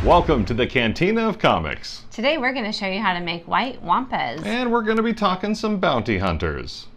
Welcome to the Cantina of Comics. Today we're going to show you how to make White Wampas. And we're going to be talking some bounty hunters.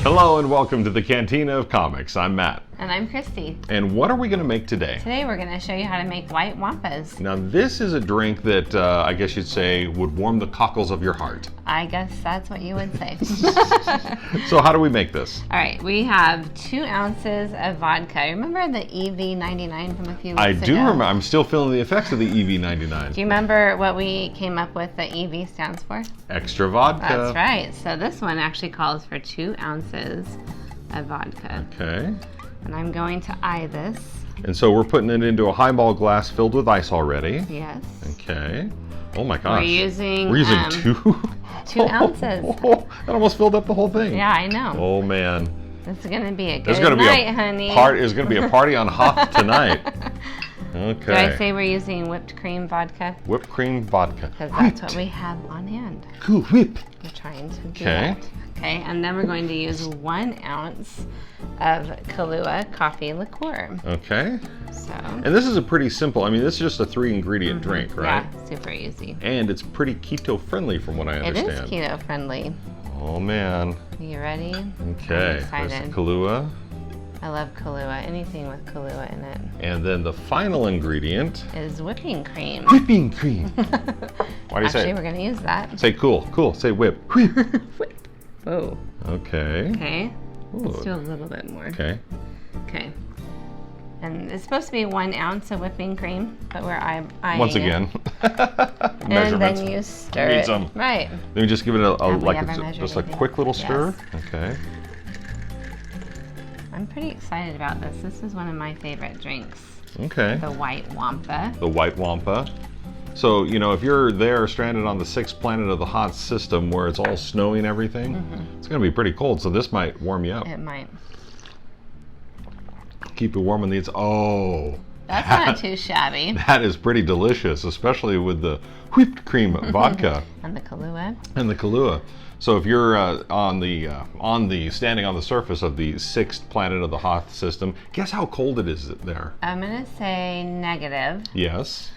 Hello and welcome to the Cantina of Comics. I'm Matt. And I'm Kristi. And what are we going to make today? Today we're going to show you how to make White Wampas. Now this is a drink that I guess you'd say would warm the cockles of your heart. I guess that's what you would say. So how do we make this? All right, we have 2 ounces of vodka. Remember the EV99 from a few weeks ago? I do remember. I'm still feeling the effects of the EV99. Do you remember what we came up with the EV stands for? Extra vodka. That's right. So this one actually calls for 2 ounces of vodka. Okay. And I'm going to eye this. And so we're putting it into a highball glass filled with ice already. Yes. Okay. Oh my gosh. We're using 2? 2 ounces. That almost filled up the whole thing. Yeah, I know. Oh man. It's gonna be a good night, honey. It's gonna be a party on Hoth tonight. Okay. Do I say we're using whipped cream vodka? Whipped cream vodka. Because that's what we have on hand. Cool whip. We're trying to do that. Okay, and then we're going to use 1 ounce of Kahlua coffee liqueur. Okay. So. And this is a pretty simple, I mean, this is just a 3-ingredient drink, right? Yeah, super easy. And it's pretty keto friendly from what I understand. It is keto friendly. Oh man. You ready? Okay. I'm excited. There's Kahlua. I love Kahlua, anything with Kahlua in it. And then the final ingredient is whipping cream. Whipping cream. Why do you say? Actually, we're going to use that. Say cool. Cool. Say whip. Whip. Whip. Whoa. Okay. Okay. Ooh. Let's do a little bit more. Okay. Okay. And it's supposed to be 1 ounce of whipping cream, but we're eyeing once again. And then you stir it. Some. Right. Then you just give it just a quick little stir. Yes. Okay. I'm pretty excited about this. This is one of my favorite drinks. Okay. The White Wampa. The White Wampa. So, you know, if you're there stranded on the 6th planet of the Hoth system where it's all snowy and everything, it's going to be pretty cold, so this might warm you up. It might. Keep you warm in these. Oh. That's not too shabby. That is pretty delicious, especially with the whipped cream vodka. And the Kahlua. And the Kahlua. So if you're standing on the surface of the 6th planet of the Hoth system, guess how cold it is there? I'm going to say negative. Yes.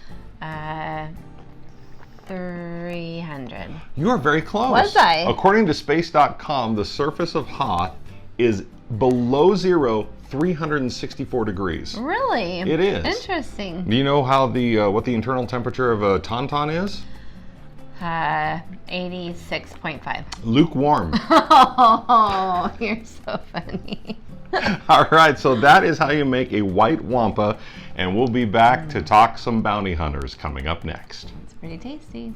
300. You are very close. Was I? According to space.com, the surface of Hoth is below zero, 364 degrees. Really? It is. Interesting. Do you know how what the internal temperature of a tauntaun is? 86.5. Lukewarm. Oh, you're so funny. All right, so that is how you make a White Wampa, and we'll be back to talk some bounty hunters coming up next. It's pretty tasty.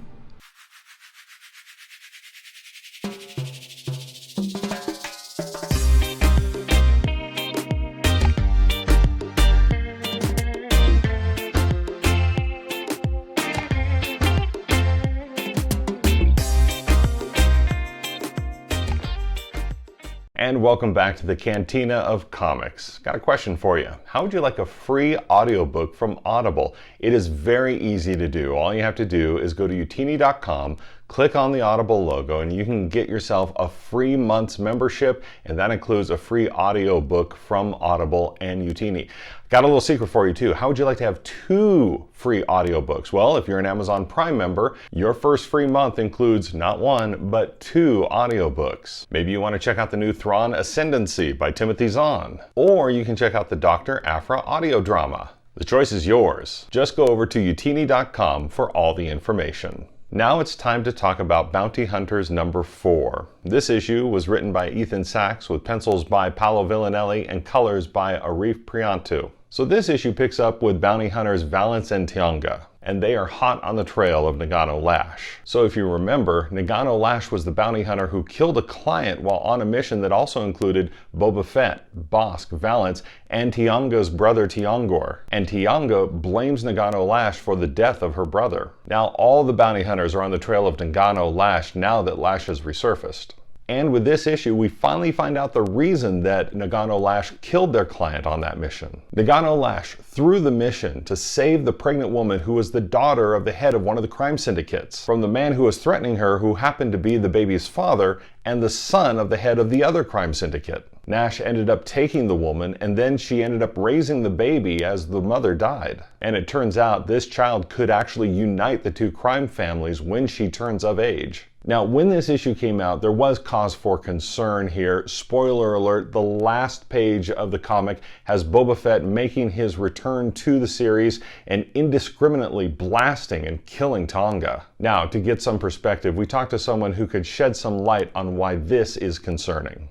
And welcome back to the Cantina of Comics. Got a question for you. How would you like a free audiobook from Audible? It is very easy to do. All you have to do is go to youtini.com, click on the Audible logo, and you can get yourself a free month's membership, and that includes a free audiobook from Audible and Youtini. Got a little secret for you too. How would you like to have 2 free audiobooks? Well, if you're an Amazon Prime member, your first free month includes not 1, but 2 audiobooks. Maybe you want to check out the new Thrawn Ascendancy by Timothy Zahn. Or you can check out the Dr. Aphra audio drama. The choice is yours. Just go over to youtini.com for all the information. Now it's time to talk about Bounty Hunters number 4. This issue was written by Ethan Sachs with pencils by Paolo Villanelli and colors by Arif Prianto. So this issue picks up with Bounty Hunters Valence and Tionga. and they are hot on the trail of Nagano Lash. So if you remember, Nagano Lash was the bounty hunter who killed a client while on a mission that also included Boba Fett, Bossk, Valance, and Tianga's brother Tiangor. And Tianga blames Nagano Lash for the death of her brother. Now all the bounty hunters are on the trail of Nagano Lash now that Lash has resurfaced. And with this issue, we finally find out the reason that Nagano Lash killed their client on that mission. Nagano Lash threw the mission to save the pregnant woman who was the daughter of the head of one of the crime syndicates from the man who was threatening her, who happened to be the baby's father and the son of the head of the other crime syndicate. Nash ended up taking the woman, and then she ended up raising the baby as the mother died. And it turns out this child could actually unite the two crime families when she turns of age. Now, when this issue came out, there was cause for concern here. Spoiler alert, the last page of the comic has Boba Fett making his return to the series and indiscriminately blasting and killing Tonga. Now, to get some perspective, we talked to someone who could shed some light on why this is concerning.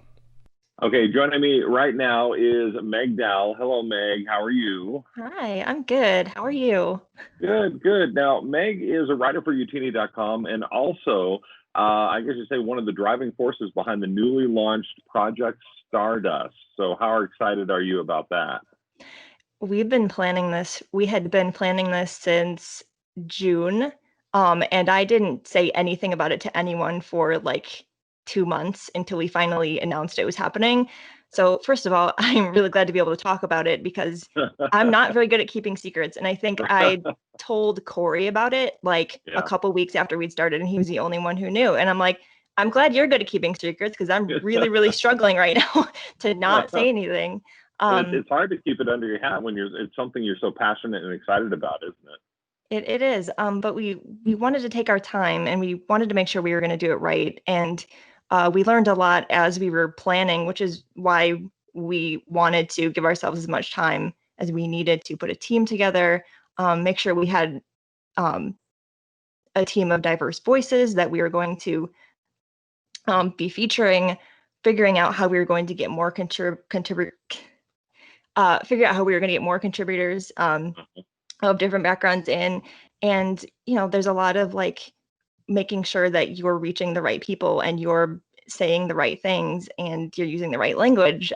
Okay, joining me right now is Meg Dowell. Hello, Meg. How are you? Hi, I'm good. How are you? Good, good. Now, Meg is a writer for Youtini.com and also, I guess you'd say, one of the driving forces behind the newly launched Project Stardust. So how excited are you about that? We've been planning this. We had been planning this since June, and I didn't say anything about it to anyone for like 2 months until we finally announced it was happening. So first of all, I'm really glad to be able to talk about it because I'm not very good at keeping secrets. And I think I told Corey about it like a couple weeks after we'd started, and he was the only one who knew. And I'm like, I'm glad you're good at keeping secrets because I'm really, really struggling right now to not say anything. It's hard to keep it under your hat when it's something you're so passionate and excited about, isn't it? It is. But we wanted to take our time and we wanted to make sure we were going to do it right. And we learned a lot as we were planning, which is why we wanted to give ourselves as much time as we needed to put a team together, make sure we had a team of diverse voices that we were going to be featuring, figuring out how we were going to get more contributors of different backgrounds in. And, there's a lot of like making sure that you're reaching the right people and you're saying the right things and you're using the right language.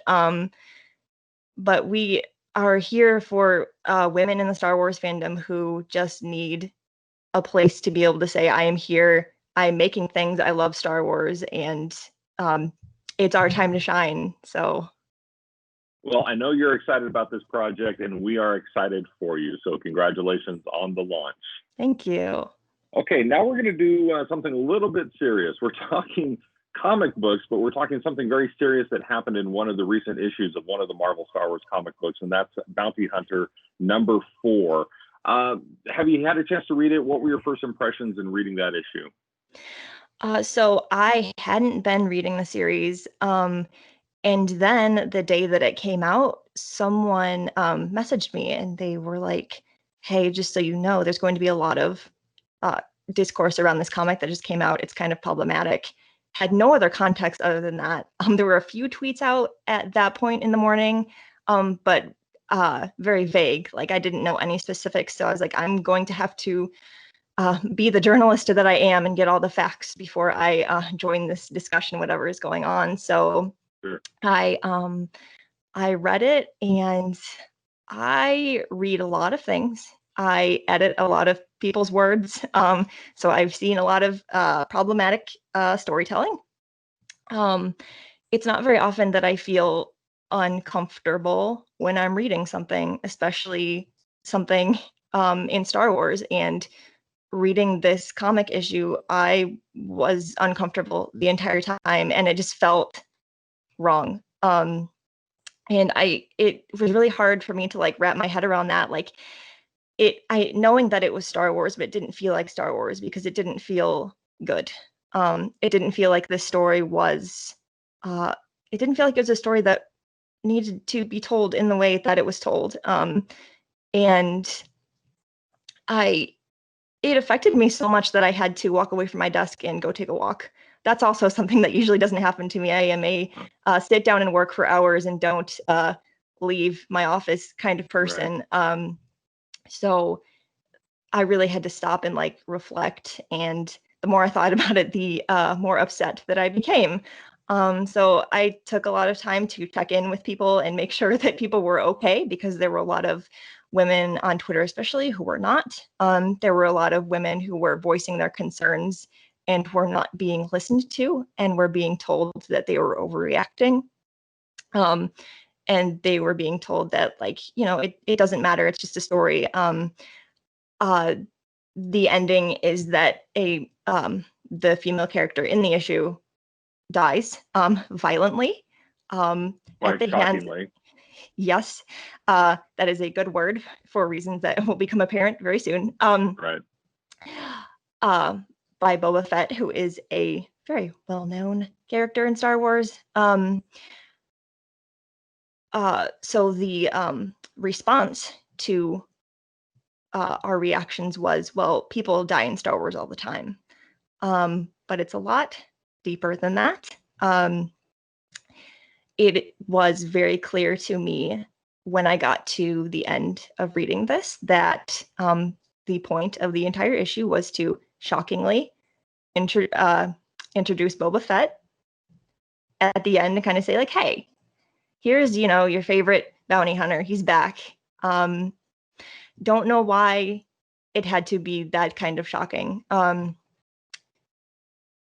But we are here for women in the Star Wars fandom who just need a place to be able to say, I am here, I'm making things, I love Star Wars, and it's our time to shine. So. Well, I know you're excited about this project and we are excited for you. So congratulations on the launch. Thank you. Okay, now we're going to do something a little bit serious. We're talking comic books, but we're talking something very serious that happened in one of the recent issues of one of the Marvel Star Wars comic books, and that's Bounty Hunter #4. Have you had a chance to read it? What were your first impressions in reading that issue? So I hadn't been reading the series. And then the day that it came out, someone messaged me and they were like, hey, just so you know, there's going to be a lot of discourse around this comic that just came out. It's kind of problematic. Had no other context other than that. There were a few tweets out at that point in the morning, but very vague. Like I didn't know any specifics. So I was like, I'm going to have to be the journalist that I am and get all the facts before I join this discussion, whatever is going on. So Sure. I read it, and I read a lot of things. I edit a lot of people's words. So I've seen a lot of problematic storytelling. It's not very often that I feel uncomfortable when I'm reading something, especially something in Star Wars. And reading this comic issue, I was uncomfortable the entire time, and it just felt wrong. And it was really hard for me to like wrap my head around that. Like knowing that it was Star Wars, but it didn't feel like Star Wars because it didn't feel good. It didn't feel like the story was, it didn't feel like it was a story that needed to be told in the way that it was told. And it affected me so much that I had to walk away from my desk and go take a walk. That's also something that usually doesn't happen to me. I am a sit down and work for hours and don't leave my office kind of person. Right. So I really had to stop and like reflect. And the more I thought about it, the more upset that I became. So I took a lot of time to check in with people and make sure that people were okay, because there were a lot of women on Twitter, especially, who were not. There were a lot of women who were voicing their concerns and were not being listened to, and were being told that they were overreacting. And they were being told that, like, it doesn't matter, it's just a story. The ending is that the female character in the issue dies violently at Quite the hands. shockingly. Yes, that is a good word for reasons that will become apparent very soon. Right. By Boba Fett, who is a very well-known character in Star Wars. So the response to our reactions was, well, people die in Star Wars all the time. But it's a lot deeper than that. It was very clear to me when I got to the end of reading this that the point of the entire issue was to shockingly introduce Boba Fett at the end and kind of say, like, hey, here's, your favorite bounty hunter. He's back. Don't know why it had to be that kind of shocking.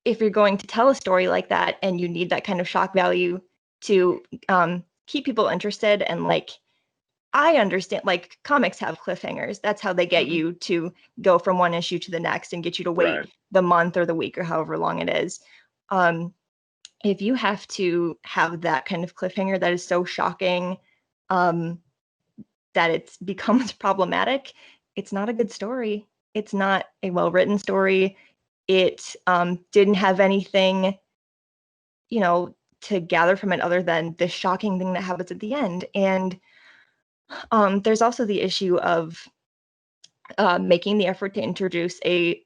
If you're going to tell a story like that and you need that kind of shock value to keep people interested, and like, I understand, like, comics have cliffhangers. That's how they get you to go from one issue to the next and get you to wait Right. the month or the week or however long it is. If you have to have that kind of cliffhanger that is so shocking that it becomes problematic, it's not a good story. It's not a well-written story. It didn't have anything, to gather from it other than this shocking thing that happens at the end. And there's also the issue of making the effort to introduce a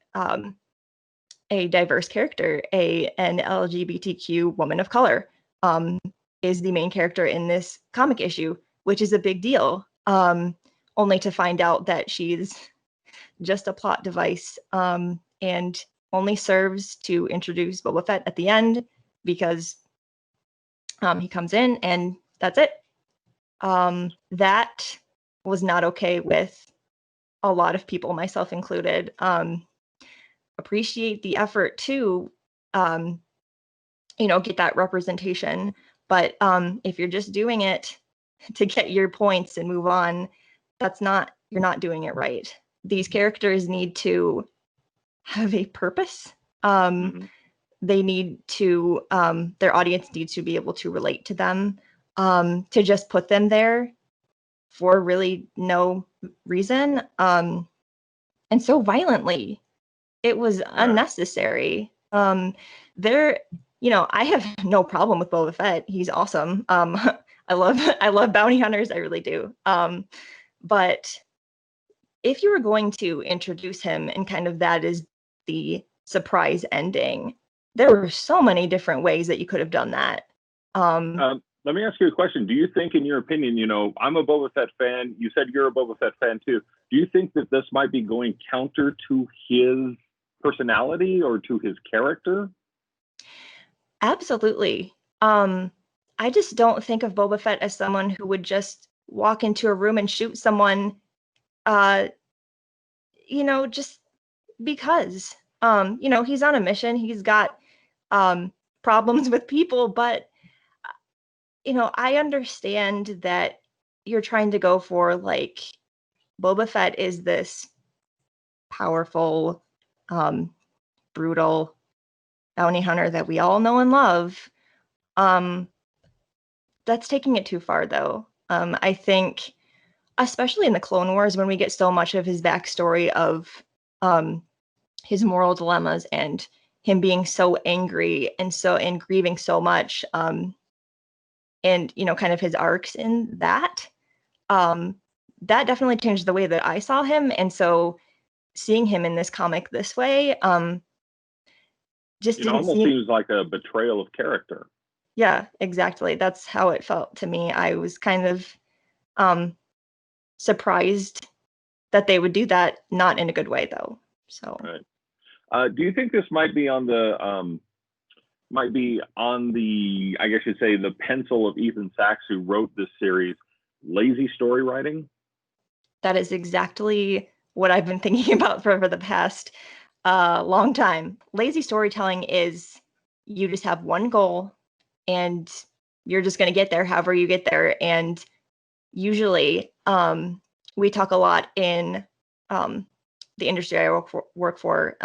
diverse character, an LGBTQ woman of color, is the main character in this comic issue, which is a big deal. Only to find out that she's just a plot device, and only serves to introduce Boba Fett at the end, because he comes in and that's it. That was not okay with a lot of people, myself included. Appreciate the effort to, get that representation. But if you're just doing it to get your points and move on, you're not doing it right. These characters need to have a purpose. They need to, their audience needs to be able to relate to them. To just put them there for really no reason, and so violently, it was unnecessary. I have no problem with Boba Fett. He's awesome. I love bounty hunters. I really do. But if you were going to introduce him and kind of that is the surprise ending, there were so many different ways that you could have done that. Let me ask you a question. Do you think, in your opinion, I'm a Boba Fett fan. You said you're a Boba Fett fan too. Do you think that this might be going counter to his personality or to his character? Absolutely. I just don't think of Boba Fett as someone who would just walk into a room and shoot someone, just because. He's on a mission. He's got problems with people, but I understand that you're trying to go for, like, Boba Fett is this powerful, brutal bounty hunter that we all know and love. That's taking it too far, though. I think, especially in the Clone Wars, when we get so much of his backstory of his moral dilemmas and him being so angry and grieving so much, and kind of his arcs in that, that definitely changed the way that I saw him. And so seeing him in this comic this way, just It didn't almost seem. seems like a betrayal of character. Yeah, exactly. That's how it felt to me. I was kind of surprised that they would do that, not in a good way though. So Right. Do you think this might be on the I guess you'd say the pencil of Ethan Sachs, who wrote this series, lazy story writing? that is exactly what I've been thinking about for the past long time. Lazy storytelling is you just have one goal and you're just going to get there however you get there. And usually we talk a lot in the industry I work for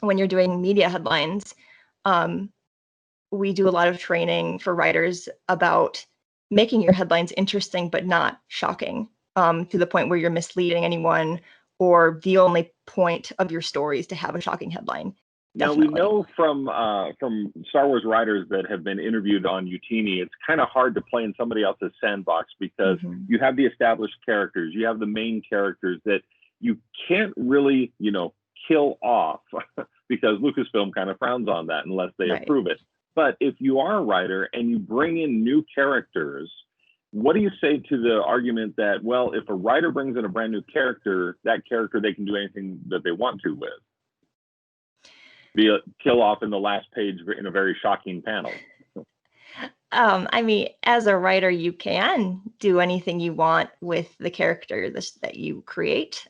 when you're doing media headlines. We do a lot of training for writers about making your headlines interesting but not shocking, to the point where you're misleading anyone, or the only point of your story is to have a shocking headline. Now, we know from Star Wars writers that have been interviewed on Youtini, it's kind of hard to play in somebody else's sandbox because you have the established characters, you have the main characters that you can't really, kill off because Lucasfilm kind of frowns on that unless they approve it. But if you are a writer and you bring in new characters, what do you say to the argument that, well, if a writer brings in a brand new character, that character they can do anything that they want to with? Be a kill off in the last page in a very shocking panel. I mean, as a writer, you can do anything you want with the character that you create.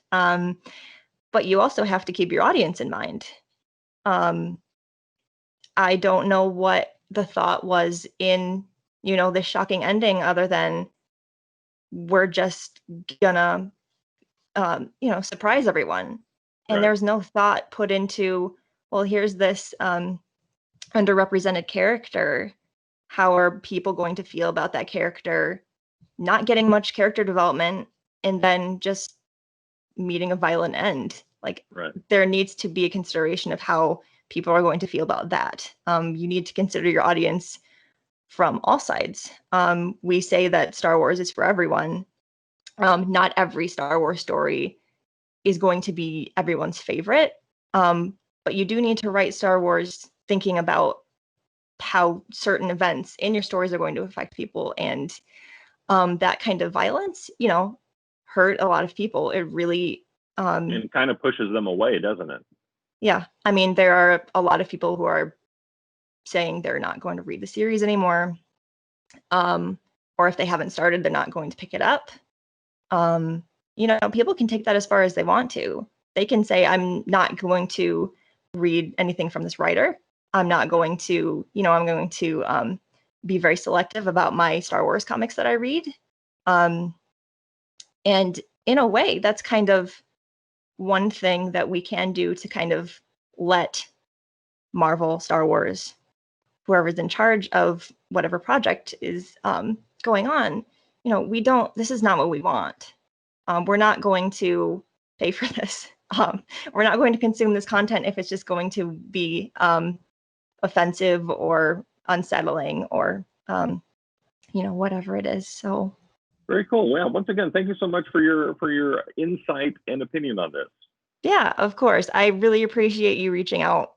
But you also have to keep your audience in mind. I don't know what the thought was in, this shocking ending, other than we're just gonna, surprise everyone. And there's no thought put into, well, here's this underrepresented character. How are people going to feel about that character not getting much character development and then just meeting a violent end? There needs to be a consideration of how people are going to feel about that. You need to consider your audience from all sides. We say that Star Wars is for everyone. Not every Star Wars story is going to be everyone's favorite. But you do need to write Star Wars thinking about how certain events in your stories are going to affect people. And that kind of violence, hurt a lot of people. It really... it kind of pushes them away, doesn't it? Yeah. I mean, there are a lot of people who are saying they're not going to read the series anymore. Or if they haven't started, they're not going to pick it up. People can take that as far as they want to. They can say, I'm not going to read anything from this writer. I'm not going to, I'm going to be very selective about my Star Wars comics that I read. And in a way, that's kind of one thing that we can do to kind of let Marvel, Star Wars, whoever's in charge of whatever project is going on, this is not what we want. We're not going to pay for this. We're not going to consume this content if it's just going to be offensive or unsettling or, whatever it is. So. Very cool. Well, once again, thank you so much for your insight and opinion on this. Yeah, of course. I really appreciate you reaching out.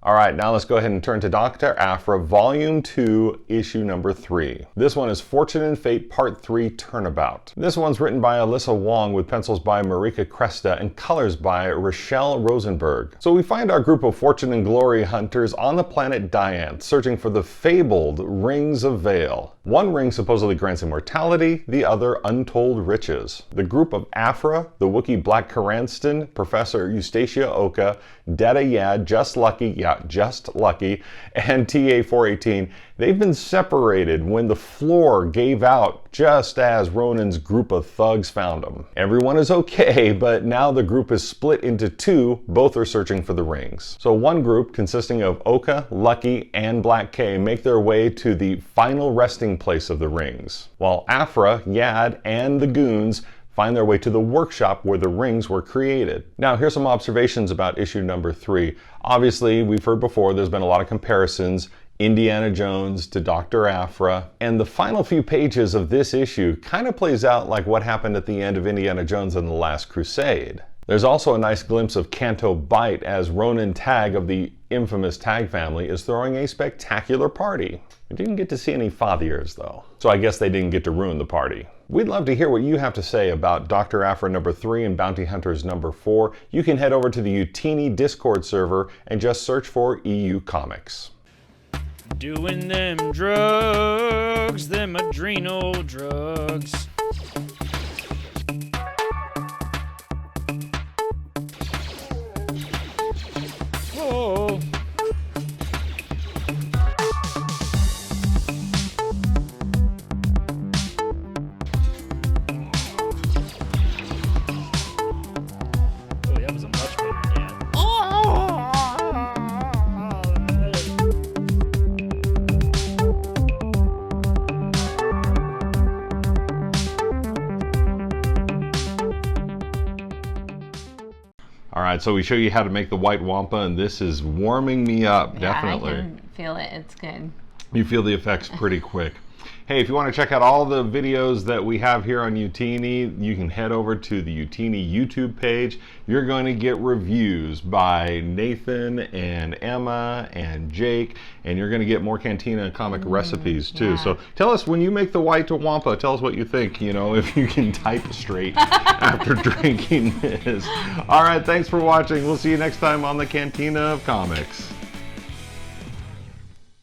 All right, now let's go ahead and turn to Dr. Aphra, Volume 2, Issue number 3. This one is Fortune and Fate, Part 3, Turnabout. This one's written by Alyssa Wong with pencils by Marika Cresta and colors by Rochelle Rosenberg. So we find our group of fortune and glory hunters on the planet Dianth, searching for the fabled Rings of Vale. One ring supposedly grants immortality, the other untold riches. The group of Aphra, the Wookiee Black Karanstan, Professor Eustacia Oka, Data Yad, Just Lucky, and TA-418, they've been separated when the floor gave out just as Ronan's group of thugs found them. Everyone is okay, but now the group is split into two, both are searching for the rings. So one group, consisting of Oka, Lucky, and Black K, make their way to the final resting place of the rings, while Aphra, Yad, and the goons find their way to the workshop where the rings were created. Now, here's some observations about issue number 3. Obviously, we've heard before, there's been a lot of comparisons, Indiana Jones to Dr. Aphra, and the final few pages of this issue kind of plays out like what happened at the end of Indiana Jones and the Last Crusade. There's also a nice glimpse of Canto Bight as Ronan Tag of the infamous Tag family is throwing a spectacular party. We didn't get to see any fathiers though, so I guess they didn't get to ruin the party. We'd love to hear what you have to say about Dr. Aphra number 3 and Bounty Hunters number 4. You can head over to the Youtini Discord server and just search for EU Comics. Doing them drugs, them adrenal drugs. Oh. Oh, that was a much better dad. All right, so we show you how to make the White Wampa, and this is warming me up, definitely. I can feel it. It's good. You feel the effects pretty quick. Hey, if you want to check out all the videos that we have here on Youtini, you can head over to the Youtini YouTube page. You're going to get reviews by Nathan and Emma and Jake, and you're going to get more Cantina comic recipes too. Yeah. So tell us, when you make the White Wampa, tell us what you think, you know, if you can type straight after drinking this. All right, thanks for watching. We'll see you next time on the Cantina of Comics.